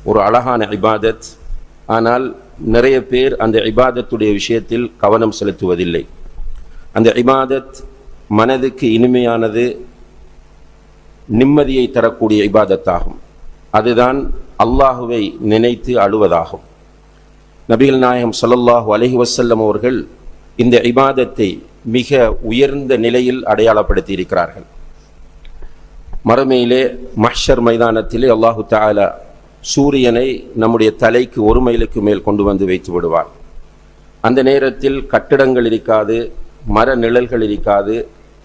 ஒரு அழகான இபாதத். ஆனால் நிறைய பேர் அந்த இபாதத்துடைய விஷயத்தில் கவனம் செலுத்துவதில்லை. அந்த இபாதத் மனதுக்கு இனிமையானது, நிம்மதியை தரக்கூடிய இபாதத்தாகும். அதுதான் அல்லாஹுவை நினைத்து அழுவதாகும். நபிகள் நாயகம் ஸல்லல்லாஹு அலைஹி வஸல்லம் அவர்கள் இந்த இபாதத்தை மிக உயர்ந்த நிலையில் அடையாளப்படுத்தி இருக்கிறார்கள். மறுமையிலே மஹ்ஷர் மைதானத்திலே அல்லாஹு தஆலா சூரியனை நம்முடைய தலைக்கு 1 மைலுக்கு மேல் கொண்டு வந்து வைத்து விடுவார். அந்த நேரத்தில் கட்டிடங்கள் இருக்காது, மர நிழல்கள் இருக்காது,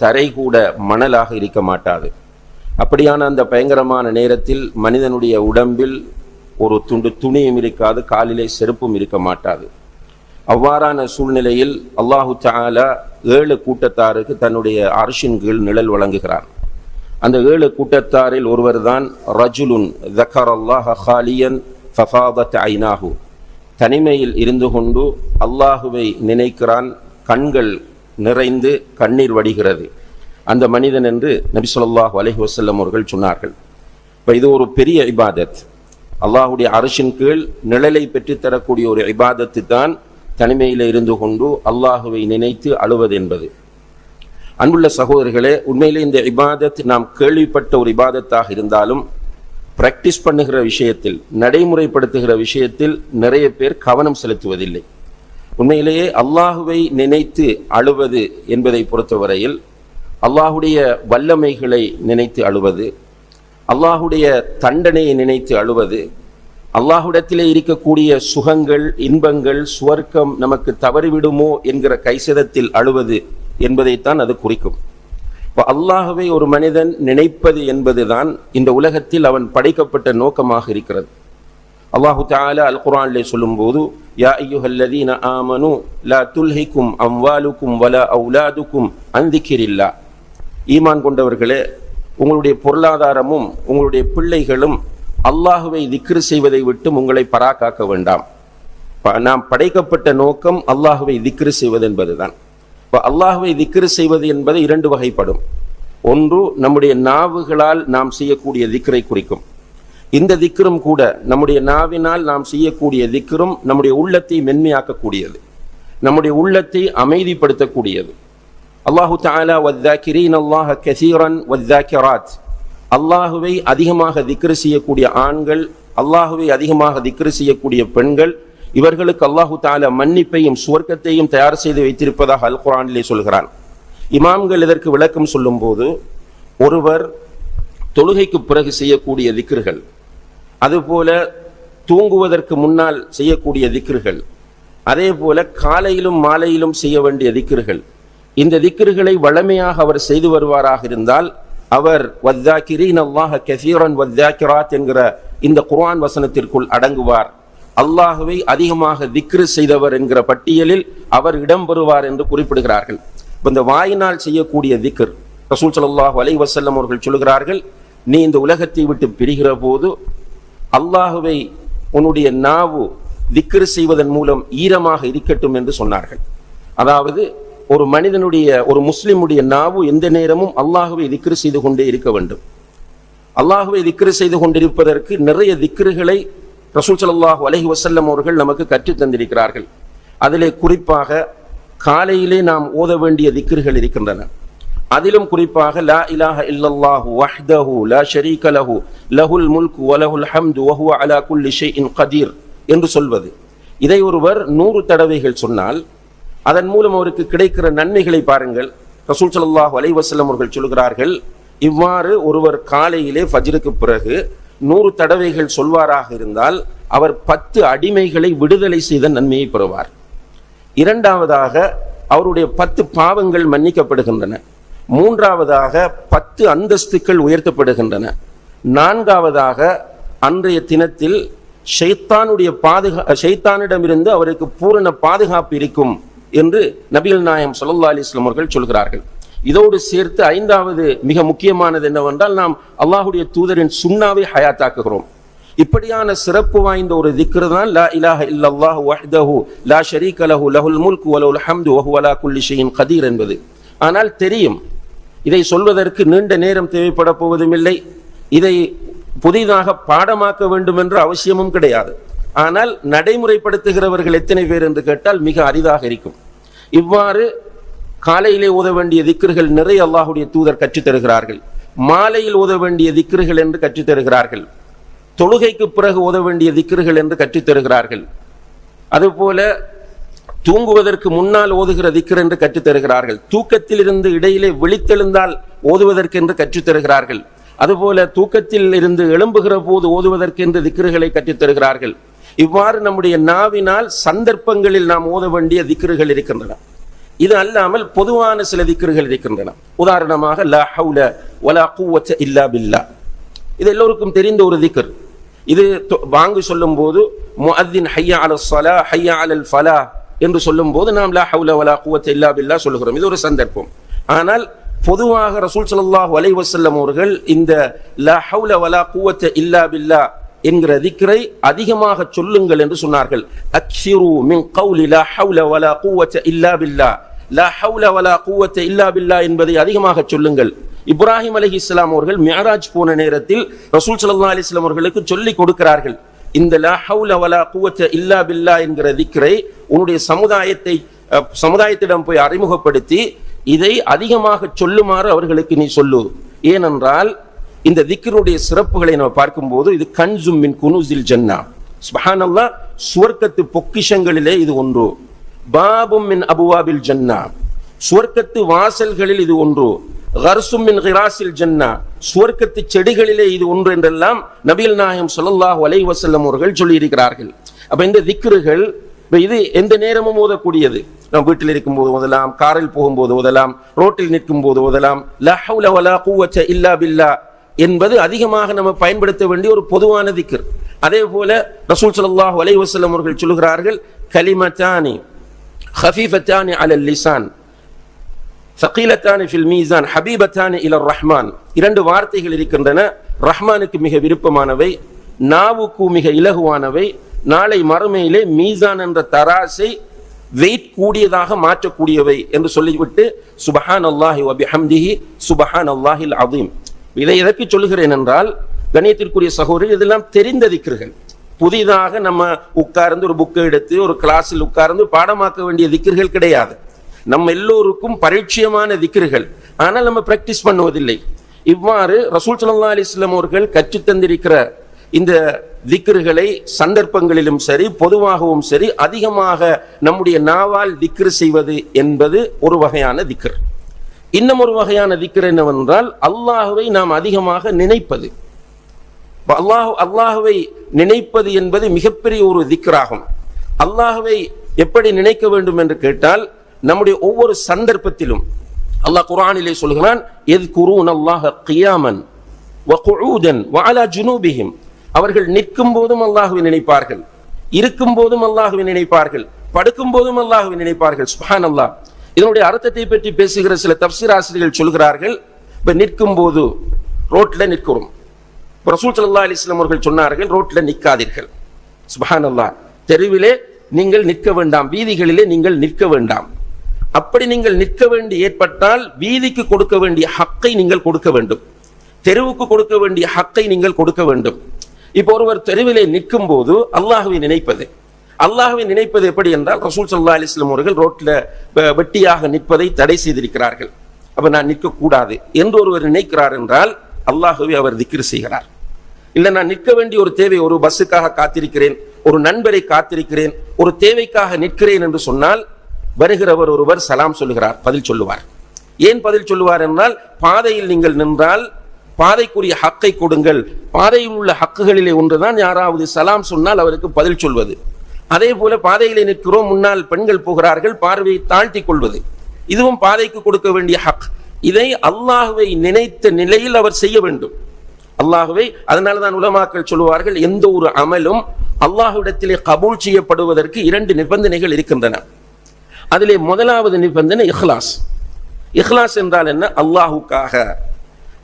தரை கூட மணலாக இருக்க மாட்டாது. அப்படியான அந்த பயங்கரமான நேரத்தில் மனிதனுடைய உடம்பில் ஒரு துண்டு துணியும் இருக்காது, காலிலே செருப்பும் இருக்க மாட்டாது. அவ்வாறான சூழ்நிலையில் அல்லாஹு தஆலா 7 கூட்டத்தாருக்கு தன்னுடைய அர்ஷின் கீழ் நிழல் வழங்குகிறார். அந்த 7 கூட்டத்தாரில் ஒருவர் தான் ரஜுலுன் ذكرல்லாஹ ஹாலியன் ஃபஃபாதத் ஐனாஹு. தனிமையில் இருந்து கொண்டு அல்லாஹுவை நினைக்கிறான், கண்கள் நிறைந்து கண்ணீர் வடிகிறது அந்த மனிதன் என்று நபி ஸல்லல்லாஹு அலைஹி வஸல்லம் அவர்கள் சொன்னார்கள். இப்போ இது ஒரு பெரிய இபாதத். அல்லாஹுடைய அர்ஷின் கீழ் நிழலை பெற்றுத்தரக்கூடிய ஒரு இபாதத்து தான் தனிமையில் இருந்து கொண்டு அல்லாஹுவை நினைத்து அழுவது என்பது. அன்புள்ள சகோதரர்களே, உண்மையிலே இந்த இபாதத் நாம் கேள்விப்பட்ட ஒரு இபாதத்தாக இருந்தாலும் பிராக்டிஸ் பண்ணுகிற விஷயத்தில், நடைமுறைப்படுத்துகிற விஷயத்தில் நிறைய பேர் கவனம் செலுத்துவதில்லை. உண்மையிலேயே அல்லாஹுவை நினைத்து அழுவது என்பதை பொறுத்தவரையில் அல்லாஹுடைய வல்லமைகளை நினைத்து அழுவது, அல்லாஹுடைய தண்டனையை நினைத்து அழுவது, அல்லாஹுடத்திலே இருக்கக்கூடிய சுகங்கள், இன்பங்கள், சுவர்க்கம் நமக்கு தவறிவிடுமோ என்கிற கைசதத்தில் அழுவது என்பதைத்தான் அது குறிக்கும். இப்போ அல்லாஹுவை ஒரு மனிதன் நினைப்பது என்பதுதான் இந்த உலகத்தில் அவன் படைக்கப்பட்ட நோக்கமாக இருக்கிறது. அல்லாஹு தஆலா அல் குர்ஆனிலே சொல்லும்போது, யா அய்யுஹல்லதீன ஆமனு லா துல்ஹிக்கும் அம்வாலுக்கும் வலா அவுலாதுக்கும் அன் திக்ரில்லாஹ். ஈமான் கொண்டவர்களே, உங்களுடைய பொருளாதாரமும் உங்களுடைய பிள்ளைகளும் அல்லாஹுவை திக்ர் செய்வதை விட்டு உங்களை பராக்காக்க வேண்டாம். நாம் படைக்கப்பட்ட நோக்கம் அல்லாஹுவை திக்ர் செய்வது என்பதுதான். இப்போ அல்லாஹுவை திக்ர் செய்வது என்பது 2 வகைப்படும். ஒன்று, நம்முடைய நாவுகளால் நாம் செய்யக்கூடிய திக்ரை குறிக்கும். இந்த திக்ரும் கூட நம்முடைய நாவினால் நாம் செய்யக்கூடிய திக்ரும் நம்முடைய உள்ளத்தை மென்மையாக்கக்கூடியது, நம்முடைய உள்ளத்தை அமைதிப்படுத்தக்கூடியது. அல்லாஹு தஆலா வذாக்கிரீன அல்லாஹ கஸீரன் வذாக்கிராத். அல்லாஹுவை அதிகமாக திக்ர் செய்யக்கூடிய ஆண்கள், அல்லாஹுவை அதிகமாக திக்ர் செய்யக்கூடிய பெண்கள், இவர்களுக்கு அல்லாஹு தஆலா மன்னிப்பையும் சுவர்க்கத்தையும் தயார் செய்து வைத்திருப்பதாக அல் குர்ஆனிலே சொல்கிறான். இமாம்கள் இதற்கு விளக்கம் சொல்லும் போது, ஒருவர் தொழுகைக்கு பிறகு செய்யக்கூடிய திக்ர்கள், அதுபோல தூங்குவதற்கு முன்னால் செய்யக்கூடிய திக்ர்கள், அதே போல காலையிலும் மாலையிலும் செய்ய வேண்டிய திக்ர்கள், இந்த திக்ர்களை வளமையாக அவர் செய்து வருவாராக இருந்தால் அவர் வذாக்கிரீன அல்லாஹ கஸீரன் வذாக்கிராத் என்கிற இந்த குர்ஆன் வசனத்திற்குள் அடங்குவார். அல்லாஹுவை அதிகமாக திக்ர் செய்தவர் என்கிற பட்டியலில் அவர் இடம்பெறுவார் என்று குறிப்பிடுகிறார்கள். இந்த வாயினால் செய்யக்கூடிய திக்ர், ரசூல் ஸல்லல்லாஹு அலைஹி வஸல்லம் அவர்கள் சொல்கிறார்கள், நீ இந்த உலகத்தை விட்டு பிரிகிற போது அல்லாஹுவை உன்னுடைய நாவு திக்ர் செய்வதன் மூலம் ஈரமாக இருக்கட்டும் என்று சொன்னார்கள். அதாவது ஒரு மனிதனுடைய, ஒரு முஸ்லிமுடைய நாவு எந்த நேரமும் அல்லாஹுவை திக்ர் செய்து கொண்டே இருக்க வேண்டும். அல்லாஹுவை திக்ர் செய்து கொண்டிருப்பதற்கு நிறைய திக்ர்களை ரசூல் ஸல்லல்லாஹு அலைஹி வஸல்லம் அவர்கள் நமக்கு கற்றுத் தந்திருக்கிறார்கள். அதிலே குறிப்பாக காலையிலே நாம் ஓத வேண்டிய திக்ர்கள் இருக்கின்றன. அதிலும் குறிப்பாக லா இலாஹ இல்லல்லாஹு வஹ்தஹு லா ஷரீக லஹு லஹுல் முல்கு வ லஹுல் ஹம்து வ ஹுவ அலா குல்லி ஷைஇன் கதீர் என்று சொல்வது. இதை ஒருவர் 100 தடவைகள் சொன்னால் அதன் மூலம் அவருக்கு கிடைக்கிற நன்மைகளை பாருங்கள். ரசூல் ஸல்லல்லாஹு அலைஹி வஸல்லம் அவர்கள் சொல்கிறார்கள், இவ்வாறு ஒருவர் காலையிலே ஃபஜ்ருக்கு பிறகு 100 தடவைகள் சொல்வாராக இருந்தால் அவர் 10 அடிமைகளை விடுதலை செய்த நன்மையை பெறுவார். இரண்டாவதாக அவருடைய 10 பாவங்கள் மன்னிக்கப்படுகின்றன. மூன்றாவதாக 10 அந்தஸ்துக்கள் உயர்த்தப்படுகின்றன. நான்காவதாக அன்றைய தினத்தில் ஷைத்தானிடமிருந்து அவருக்கு பூரண பாதுகாப்பு இருக்கும் என்று நபிகள் நாயகம் ஸல்லல்லாஹு அலைஹி வஸல்லம் அவர்கள் சொல்கிறார்கள். இதோடு சேர்த்து 5வது மிக முக்கியமானது என்னவென்றால், நாம் அல்லாஹுடைய தூதரின் சுன்னாவை ஹயாத்தாக்குகிறோம். இப்படியான சிறப்பு வாய்ந்த ஒரு திக்ர் தான் லா இலாஹ இல்லல்லாஹு வஹ்தஹு லா ஷரீக லஹு லஹுல் முல்கு வ லஹுல் ஹம்து வ ஹுவ அலா குல்லி ஷைஇன் கதீர் என்பது. ஆனால் தெரியும், இதை சொல்வதற்கு நீண்ட நேரம் தேவைப்பட போவதும் இல்லை, இதை புதிதாக பாடமாக்க வேண்டும் என்ற அவசியமும் கிடையாது. ஆனால் நடைமுறைப்படுத்துகிறவர்கள் எத்தனை பேர் என்று கேட்டால் மிக அரிதாக இருக்கும். இவ்வாறு காலையிலே ஓத வேண்டிய திக்ர்கள் நிறைய அல்லாஹுடைய தூதர் கற்றுத் தருகிறார்கள். மாலையில் ஓத வேண்டிய திக்ர்கள் என்று கற்றுத் தருகிறார்கள். தொழுகைக்கு பிறகு ஓத வேண்டிய திக்ர்கள் என்று கற்றுத் தருகிறார்கள். அதுபோல தூங்குவதற்கு முன்னால் ஓதுகிற திக்ர் என்று கற்றுத் தருகிறார்கள். தூக்கத்தில் இருந்து இடையிலே விழித்தெழுந்தால் ஓதுவதற்கு என்று கற்றுத் தருகிறார்கள். அதுபோல தூக்கத்தில் இருந்து எழும்புகிற போது ஓதுவதற்கு என்று திக்ருகளை கற்றுத் தருகிறார்கள். இவ்வாறு நம்முடைய நாவினால் சந்தர்ப்பங்களில் நாம் ஓத வேண்டிய திக்ருகள் இருக்கின்றன. இது அல்லாமல் பொதுவான சில திக்ருகள் இருக்கின்றன. உதாரணமாக லா ஹவுல வலா குவத்த இல்லா பில்லா, இது எல்லோருக்கும் தெரிந்த ஒரு திக்ர். இது வாங்கு சொல்லும் போது முஅத்தின் ஹய்யா அலஸ் ஸலா ஹய்யா அலல் ஃபலா என்று சொல்லும் போது நாம் லா ஹவுல வலா குவத்த இல்லா பில்லா சொல்லுகிறோம். இது ஒரு சந்தர்ப்பம். ஆனால் பொதுவாக ரசூல் ஸல்லல்லாஹு அலைஹி வஸல்லம் அவர்கள் இந்த லா ஹவுல வலா குவத்த இல்லா பில்லா என்கிற திக்ரை அதிகமாக சொல்லுங்கள் என்று சொன்னார்கள். அக்ஸிரு மின் கௌலி லா ஹவுல வலா குவத்த இல்லா பில்லா, லா ஹவுல வலா குவத்த இல்லா பில்லா என்பதை அதிகமாக சொல்லுங்கள். இப்ராஹிம் அலைஹிஸ்ஸலாம் அவர்கள் மிஅராஜ் போன நேரத்தில் ரசூல் ஸல்லல்லாஹு அலைஹி வஸல்லம் அவர்களுக்கு சொல்லி கொடுக்கிறார்கள். இந்த லா ஹவுல வலா குவத்த இல்லா பில்லா என்கிற திக்ரை உன்னுடைய சமுதாயத்திடம் போய் அறிமுகப்படுத்தி இதை அதிகமாக சொல்லுமாறு அவர்களுக்கு நீ சொல்லு. ஏனென்றால் இந்த திக்ருடைய சிறப்புகளை நாம் பார்க்கும்போது இது கன்சும் மின் குனூஸில் ஜன்னா, சுப்ஹானல்லாஹ், சுவர்க்கத்து பொக்கிஷங்களிலே இது ஒன்று. பாபும் மின் அபுவாபில் ஜன்னா, சுவர்க்கத்து வாசல்களில் இது ஒன்று. கர்சும் மின் கிராஸில் ஜன்னா, சுவர்க்கத்து செடிகளிலே இது ஒன்று என்றெல்லாம் நபிகள் நாயகம் ஸல்லல்லாஹு அலைஹி வஸல்லம் அவர்கள் சொல்லி இருக்கிறார்கள். அப்ப இந்த திக்ருகள் இது எந்த நேரமும் ஓதக்கூடியது. நாம் வீட்டில் இருக்கும் போது ஓதலாம், காரில் போகும்போது ஓதலாம், ரோட்டில் நிற்கும் போது ஓதலாம். லா ஹவுல வலா குவத்த இல்லா பில்லா என்பது அதிகமாக நம்ம பயன்படுத்த வேண்டிய ஒரு பொதுவான திக்ர். அதே போல ரசூல் ஸல்லல்லாஹு அலைஹி வஸல்லம் அவர்கள் சொல்கிறார்கள், கலிமத்தானி خفيفتان على اللسان ثقيلتان في الميزان حبيبتان الى الرحمن. இரண்டு வார்த்தைகள் இருக்கின்றன, ரஹ்மானுக்கு மிக விருப்பமானவை, நாவுக்கு மிக இலகுவானவை, நாளை மறுமையிலே மீசான் என்ற தராசை வெயிட் கூடியதாக மாற்றக்கூடியவை என்று சொல்லிவிட்டு சுப்ஹானல்லாஹி வ பிஹம்திஹி சுப்ஹானல்லாஹில் அஸீம். இதை எதற்கு சொல்லுகிறேன் என்றால், கண்ணியத்திற்குரிய சகோதரர், இதெல்லாம் தெரிந்த திக்ருகள். புதிதாக நம்ம உட்கார்ந்து ஒரு புக்கை எடுத்து ஒரு கிளாஸில் உட்கார்ந்து பாடமாக்க வேண்டிய திக்ருகள் கிடையாது. நம்ம எல்லோருக்கும் பரிச்சயமான திக்ருகள், ஆனால் நம்ம பிராக்டிஸ் பண்ணுவதில்லை. இவ்வாறு ரசூல் ஸல்லல்லாஹு அலைஹி வஸல்லம் அவர்கள் கற்றுத்தந்திருக்கிற இந்த திக்ருகளை சந்தர்ப்பங்களிலும் சரி பொதுவாகவும் சரி அதிகமாக நம்முடைய நாவால் திக்ரு செய்வது என்பது ஒரு வகையான திக்ர். இன்னும் ஒரு வகையான திக்ர் என்னவென்றால், அல்லாஹுவை நாம் அதிகமாக நினைப்பது. அல்லாஹுவை நினைப்பது என்பது மிகப்பெரிய ஒரு திக்ராகும். அல்லாஹுவை எப்படி நினைக்க வேண்டும் என்று கேட்டால், நம்முடைய ஒவ்வொரு சந்தர்ப்பத்திலும் அல்லாஹ் குர்ஆனிலே சொல்கிறான், யذ்குரூனல்லாஹ கியாமன் வ குஊதன் வ அலா ஜுனூபிஹிம். அவர்கள் நிற்கும் போதும் அல்லாஹுவை நினைப்பார்கள், இருக்கும் போதும் அல்லாஹுவை நினைப்பார்கள், படுக்கும் போதும் அல்லாஹுவை நினைப்பார்கள். சுப்ஹானல்லாஹ். இதனுடைய அர்த்தத்தை பற்றி பேசுகிற சில தஃப்சீர் ஆசிரியர்கள் சொல்கிறார்கள், இப்ப நிற்கும் போது ரோட்ல நிற்கிறோம், ரசூல் ஸல்லல்லாஹு அலைஹி வஸல்லம் அவர்கள் சொன்னார்கள், ரோட்ல நிற்காதீர்கள். சுப்ஹானல்லாஹ். தெருவிலே நீங்கள் நிற்க வேண்டாம், வீதிகளிலே நீங்கள் நிற்க வேண்டாம். அப்படி நீங்கள் நிற்க வேண்டி ஏற்பட்டால் வீதிக்கு கொடுக்க வேண்டிய ஹக்கை நீங்கள் கொடுக்க வேண்டும், தெருவுக்கு கொடுக்க வேண்டிய ஹக்கை நீங்கள் கொடுக்க வேண்டும். இப்போ ஒருவர் தெருவிலே நிற்கும் போது அல்லாஹுவை நினைப்பது, அல்லாஹுவை நினைப்பது எப்படி என்றால், ரசூல் ஸல்லல்லாஹு அலைஹி வஸல்லம் அவர்கள் ரோட்ல வெட்டியாக நிற்பதை தடை செய்திருக்கிறார்கள். அப்ப நான் நிற்க கூடாது என்று ஒருவர் நினைக்கிறார் என்றால் அல்லாஹுவை அவர் திக்ர் செய்கிறார். இல்ல, நான் நிற்க வேண்டிய ஒரு தேவை, ஒரு பஸ்ஸுக்காக காத்திருக்கிறேன், ஒரு நண்பரை காத்திருக்கிறேன், ஒரு தேவைக்காக நிற்கிறேன் என்று சொன்னால் வருகிறவர் ஒருவர் சலாம் சொல்லுகிறார், பதில் சொல்லுவார். ஏன் பதில் சொல்லுவார் என்றால், பாதையில் நீங்கள் நின்றால் பாதைக்குரிய ஹக்கை கொடுங்கள். பாதையில் உள்ள ஹக்குகளிலே ஒன்றுதான் யாராவது சலாம் சொன்னால் அவருக்கு பதில் சொல்வது. அதே போல பாதையிலே நிற்கிறோம், முன்னால் பெண்கள் போகிறார்கள், பார்வையை தாழ்த்தி கொள்வது, இதுவும் பாதைக்கு கொடுக்க வேண்டிய ஹக். இதை அல்லாஹுவை நினைத்த நிலையில் அவர் செய்ய வேண்டும். அல்லாஹுவை, அதனாலதான் உலமாக்கள் சொல்லுவார்கள், எந்த ஒரு அமலும் அல்லாஹ்விடத்திலே கபூல் செய்யப்படுவதற்கு 2 நிபந்தனைகள் இருக்கின்றன. அதிலே முதலாவது நிபந்தனை இஹ்லாஸ். இஹ்லாஸ் என்றால் என்ன? அல்லாஹுக்காக,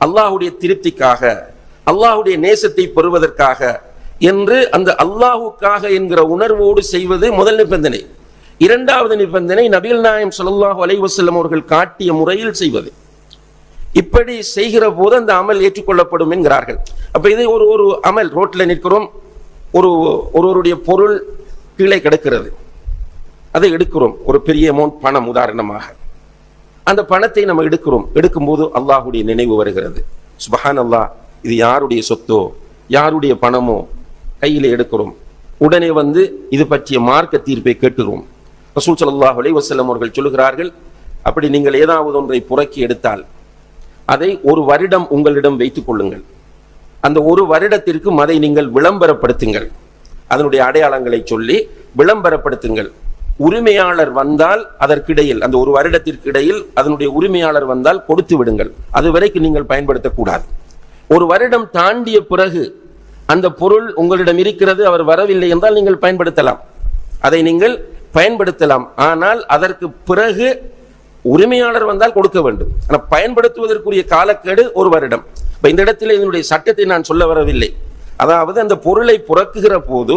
அல்லாஹுடைய திருப்திக்காக, அல்லாஹுடைய நேசத்தை பெறுவதற்காக என்று அந்த அல்லாஹுக்காக என்கிற உணர்வோடு செய்வது முதல் நிபந்தனை. இரண்டாவது நிபந்தனை நபிகள் நாயகம் ஸல்லல்லாஹு அலைஹி வஸல்லம் அவர்கள் காட்டிய முறையில் செய்வது. இப்படி செய்கிற போது அந்த அமல் ஏற்றுக்கொள்ளப்படும் என்கிறார்கள். அப்ப இதை ஒரு அமல், ரோட்ல நிற்கிறோம், ஒருவருடைய பொருள் கீழே கிடக்கிறது, அதை எடுக்கிறோம், ஒரு பெரிய அமௌண்ட் பணம் உதாரணமாக, அந்த பணத்தை நம்ம எடுக்கும்போது அல்லாஹுடைய நினைவு வருகிறது. சுப்ஹானல்லாஹ், இது யாருடைய சொத்தோ யாருடைய பணமோ கையில எடுக்கிறோம். உடனே இது பற்றிய மார்க்க தீர்ப்பை கேட்கிறோம். ரசூல் ஸல்லல்லாஹு அலைஹி வஸல்லம் அவர்கள் சொல்லுகிறார்கள், அப்படி நீங்கள் ஏதாவது ஒன்றை புறக்கி எடுத்தால் அதை ஒரு வருடம் உங்களிடம் வைத்துக் கொள்ளுங்கள். அந்த ஒரு வருடத்திற்கு அதை நீங்கள் விளம்பரப்படுத்துங்கள், அதனுடைய அடையாளங்களை சொல்லி விளம்பரப்படுத்துங்கள். உரிமையாளர் வந்தால் அதற்கிடையில், அந்த ஒரு வருடத்திற்கு இடையில் அதனுடைய உரிமையாளர் வந்தால் கொடுத்து விடுங்கள். அது வரைக்கும் நீங்கள் பயன்படுத்தக்கூடாது. ஒரு வருடம் தாண்டிய பிறகு அந்த பொருள் உங்களிடம் இருக்கிறது, அவர் வரவில்லை என்றால் நீங்கள் பயன்படுத்தலாம், அதை நீங்கள் பயன்படுத்தலாம். ஆனால் அதற்கு பிறகு உரிமையாளர் வந்தால் கொடுக்க வேண்டும். ஆனால் பயன்படுத்துவதற்குரிய காலக்கெடு ஒரு வருடம். இந்த இடத்துல இதனுடைய சட்டத்தை நான் சொல்ல வரவில்லை. அதாவது அந்த பொருளை புறக்குகிற போது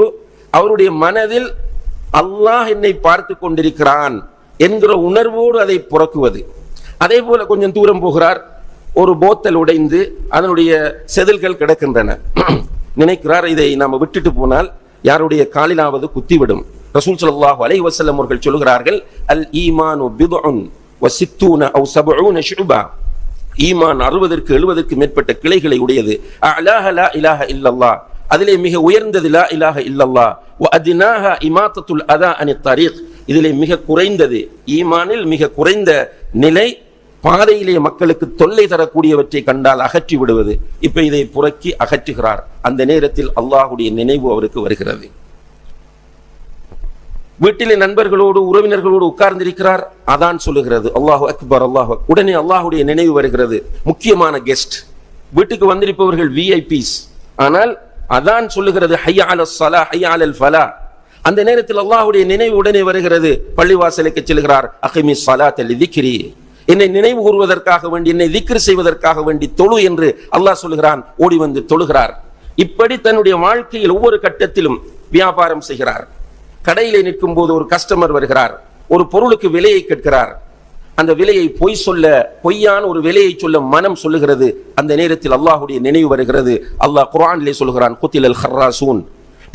அவருடைய மனதில் அல்லாஹ் என்னை பார்த்து கொண்டிருக்கிறான் என்கிற உணர்வோடு அதை புறக்குவது. அதே போல கொஞ்சம் தூரம் போகிறார், ஒரு போத்தல் உடைந்து அதனுடைய செதில்கள் கிடக்கின்றன. நினைக்கிறார், இதை நாம விட்டுட்டு போனால் யாருடைய காலிலாவது குத்திவிடும். ரசூல் ஸல்லல்லாஹு அலைஹி வஸல்லம் அவர்கள் சொல்கிறார்கள், அல் ஈமானு பிதுஉன் வ சித்தூன அவ் சபஊன ஷுபா. ஈமான் 60-70 மேற்பட்ட கிளைகளை உடையது. அஅலாஹ லா இலாஹ இல்லல்லாஹ், அதிலே மிக உயர்ந்தது லா இலாஹ இல்லல்லாஹ். வ அத்னாஹா இமாத்தத்துல் அதா அனித் தரீக், இதிலே மிக குறைந்தது, ஈமானில் மிக குறைந்த நிலை பாதையிலே மக்களுக்கு தொல்லை தரக்கூடியவற்றை கண்டால் அகற்றி விடுவது. இப்ப இதை புறக்கி அகற்றுகிறார். அந்த நேரத்தில் அல்லாஹுடைய நினைவு அவருக்கு வருகிறது. வீட்டிலே நண்பர்களோடு உறவினர்களோடு உட்கார்ந்திருக்கிறார், அதான் சொல்லுகிறது அல்லாஹு அக்பர் அல்லாஹு. உடனே அல்லாஹுடைய நினைவு வருகிறது. முக்கியமான கெஸ்ட், வீட்டுக்கு வந்திருப்பவர்கள் விஐபிஸ், ஆனால் அதான் சொல்லுகிறது ஹய்யா அலஸ் ஸலாஹ் ஹய்யா அலல் ஃபலாஹ். அந்த நேரத்தில் அல்லாஹுடைய நினைவு உடனே வருகிறது. பள்ளிவாசலுக்கு செல்கிறார். அகிமிஸ் ஸலாத்த லிதிக்ரி, என்னை நினைவு கூறுவதற்காக வேண்டி, என்னை திக்ர் செய்வதற்காக வேண்டி தொழு என்று அல்லாஹ் சொல்லுகிறான். ஓடி வந்து தொழுகிறார். இப்படி தன்னுடைய வாழ்க்கையில் ஒவ்வொரு கட்டத்திலும் வியாபாரம் செய்கிறார். கடையிலே நிற்கும் போது ஒரு கஸ்டமர் வருகிறார், ஒரு பொருளுக்கு விலையை கேட்கிறார். அந்த விலையை பொய்யான ஒரு விலையை சொல்ல மனம் சொல்லுகிறது. அந்த நேரத்தில் அல்லாஹுடைய நினைவு வருகிறது. அல்லாஹ் குர்ஆனிலே சொல்கிறான், குத்திலல் ஹர்ராசூன்,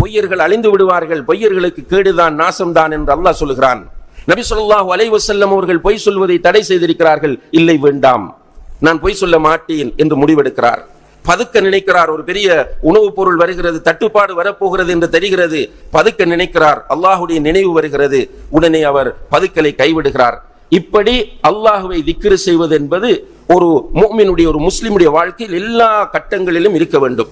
பொய்யர்கள் அழிந்து விடுவார்கள், பொய்யர்களுக்கு கேடுதான் நாசம்தான் என்று அல்லாஹ் சொல்லுகிறான். நபி ஸல்லல்லாஹு அலைஹி வஸல்லம் அவர்கள் பொய் சொல்வதை தடை செய்திருக்கிறார்கள். இல்லை, வேண்டாம், நான் பொய் சொல்ல மாட்டேன் என்று முடிவெடுக்கிறார். பதுக்க நினைக்கிறார். ஒரு பெரிய உணவுப் பொருள் வருகிறது, தட்டுப்பாடு வரப்போகிறது என்று தெரிகிறது. பதுக்க நினைக்கிறார். அல்லாஹுடைய நினைவு வருகிறது. உடனே அவர் பதுக்கலை கைவிடுகிறார். இப்படி அல்லாஹுவை திக்ர் செய்வது என்பது ஒரு முஃமினுடைய, ஒரு முஸ்லிமுடைய வாழ்க்கையில் எல்லா கட்டங்களிலும் இருக்க வேண்டும்.